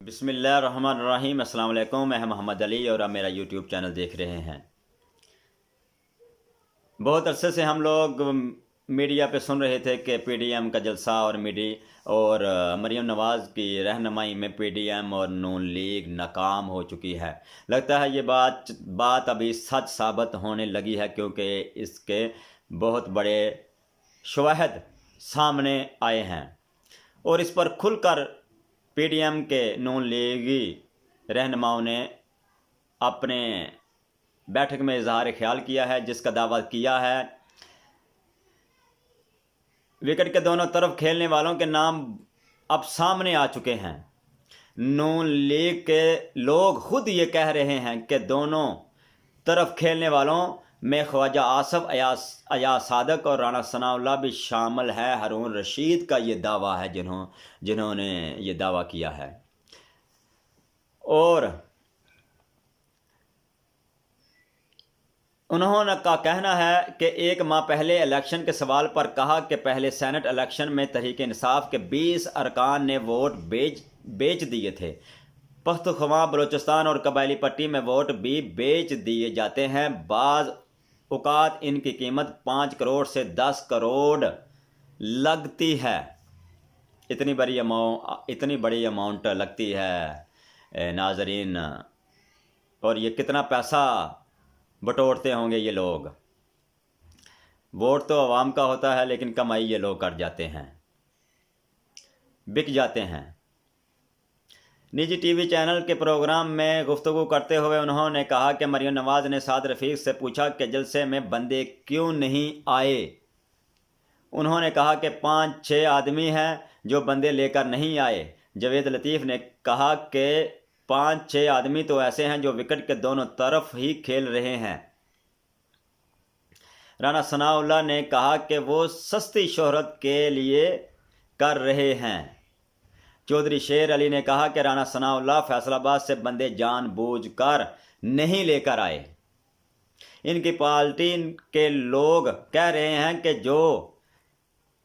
बिस्मिल्लाहिर्रहमानिर्रहीम। अस्सलाम वालेकुम। मैं मोहम्मद अली और आप मेरा यूट्यूब चैनल देख रहे हैं। बहुत अरसे से हम लोग मीडिया पे सुन रहे थे कि पीडीएम का जलसा और मरीम नवाज़ की रहनुमाई में पीडीएम और नून लीग नाकाम हो चुकी है। लगता है ये बात अभी सच साबित होने लगी है, क्योंकि इसके बहुत बड़े शवाहिद सामने आए हैं और इस पर खुलकर पीडीएम के नून लीगी रहनुमाओं ने अपने बैठक में इजहार ख्याल किया है, जिसका दावा किया है विकेट के दोनों तरफ खेलने वालों के नाम अब सामने आ चुके हैं। नून लीग के लोग खुद ये कह रहे हैं कि दोनों तरफ खेलने वालों में ख्वाजा आसफ, अयाज सादक और राना सनाउल्लाह भी शामिल है। हारून रशीद का ये दावा है, जिन्होंने ये दावा किया है। और उन्होंने का कहना है कि एक माह पहले इलेक्शन के सवाल पर कहा कि पहले सेनेट इलेक्शन में तहरीक इंसाफ के 20 अरकान ने वोट बेच दिए थे। पख्तूनख्वा, बलूचिस्तान और कबायली पट्टी में वोट भी बेच दिए जाते हैं। बाज़ औक़ात इनकी कीमत 5 करोड़ से 10 करोड़ लगती है। इतनी बड़ी अमाउंट लगती है नाजरीन। और ये कितना पैसा बटोरते होंगे ये लोग। वोट तो आवाम का होता है, लेकिन कमाई ये लोग कर जाते हैं, बिक जाते हैं। निजी टीवी चैनल के प्रोग्राम में गुफ्तगू करते हुए उन्होंने कहा कि मरीम नवाज़ ने साद रफ़ीक से पूछा कि जलसे में बंदे क्यों नहीं आए। उन्होंने कहा कि 5-6 आदमी हैं जो बंदे लेकर नहीं आए। जवेद लतीफ़ ने कहा कि 5-6 आदमी तो ऐसे हैं जो विकेट के दोनों तरफ ही खेल रहे हैं। राना सनाउल्लाह ने कहा कि वो सस्ती शोहरत के लिए कर रहे हैं। चौधरी शेर अली ने कहा कि राना सनाउल्लाह फैसलाबाद से बंदे जानबूझकर नहीं लेकर आए। इनकी पार्टी के लोग कह रहे हैं कि जो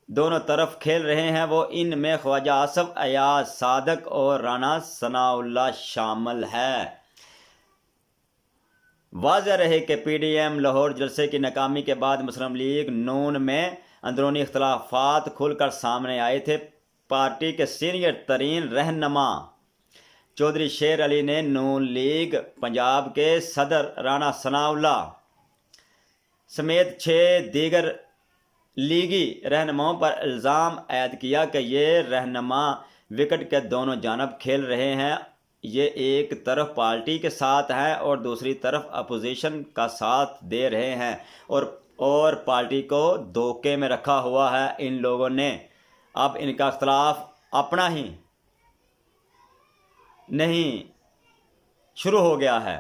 दोनों तरफ खेल रहे हैं वो इनमें ख्वाजा आसफ, अयाज सादक और राना सनाउल्लाह शामिल है। वाज़ेह रहे कि पीडीएम लाहौर जलसे की नाकामी के बाद मुस्लिम लीग नून में अंदरूनी इख्तलाफात खुलकर सामने आए थे। पार्टी के सीनियर तरीन रहनुमा चौधरी शेर अली ने नून लीग पंजाब के सदर राना सनाउल्लाह समेत 6 दीगर लीगी रहनुमाओं पर इल्ज़ाम आयद किया कि ये रहनुमा विकेट के दोनों जानब खेल रहे हैं। ये एक तरफ पार्टी के साथ हैं और दूसरी तरफ अपोजिशन का साथ दे रहे हैं और पार्टी को धोखे में रखा हुआ है इन लोगों ने। अब इनका इख्तलाफ अपना ही नहीं शुरू हो गया है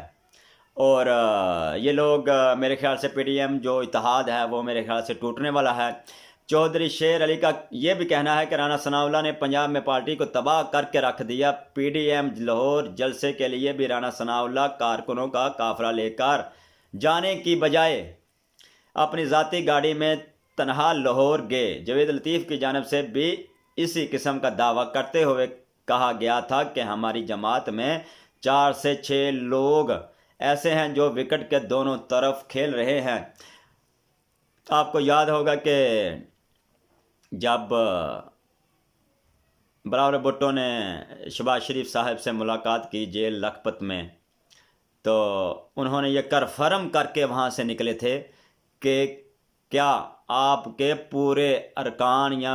और ये लोग मेरे ख्याल से पीडीएम जो इत्तेहाद है वो मेरे ख्याल से टूटने वाला है। चौधरी शेर अली का ये भी कहना है कि राना सनाउल्लाह ने पंजाब में पार्टी को तबाह करके रख दिया। पीडीएम लाहौर जलसे के लिए भी राना सनाउल्लाह कारकुनों का काफिला लेकर जाने की बजाय अपनी ज़ाती गाड़ी में तनहा लाहौर गए। जवेद लतीफ़ की जानिब से भी इसी किस्म का दावा करते हुए कहा गया था कि हमारी जमात में 4 से 6 लोग ऐसे हैं जो विकेट के दोनों तरफ खेल रहे हैं। आपको याद होगा कि जब बिलावल भुट्टो ने शहबाज शरीफ साहब से मुलाकात की जेल लखपत में, तो उन्होंने ये कन्फर्म करके वहाँ से निकले थे कि क्या आपके पूरे अरकान या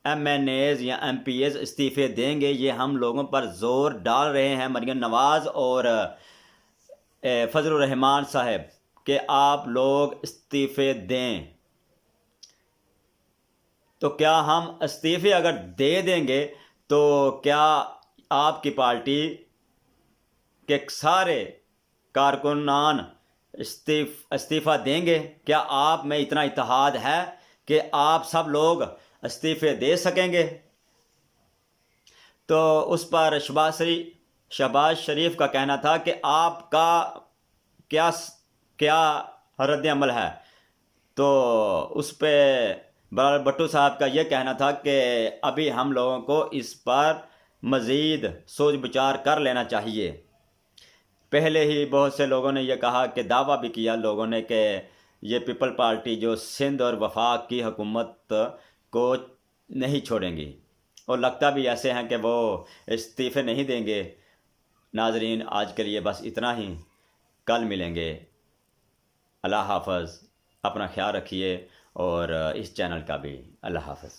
MNAs या MPs इस्तीफ़े देंगे। ये हम लोगों पर ज़ोर डाल रहे हैं मरीम नवाज़ और फजलुर रहमान साहब कि आप लोग इस्तीफ़े दें। तो क्या हम इस्तीफ़े अगर दे देंगे तो क्या आपकी पार्टी के सारे कारकुनान इस्तीफ़ा देंगे? क्या आप में इतना इत्तेहाद है कि आप सब लोग इस्तीफ़े दे सकेंगे? तो उस पर शहबाज शरीफ का कहना था कि आपका क्या रद्द अमल है। तो उस पर बिलावल भुट्टो साहब का ये कहना था कि अभी हम लोगों को इस पर मज़ीद सोच विचार कर लेना चाहिए। पहले ही बहुत से लोगों ने यह कहा कि दावा भी किया लोगों ने कि ये पीपल पार्टी जो सिंध और वफाक की हुकूमत को नहीं छोड़ेंगी, और लगता भी ऐसे हैं कि वो इस्तीफ़े नहीं देंगे। नाजरीन, आज के लिए बस इतना ही, कल मिलेंगे। अल्लाह हाफ़िज़, अपना ख्याल रखिए और इस चैनल का भी अल्लाह हाफ़िज़।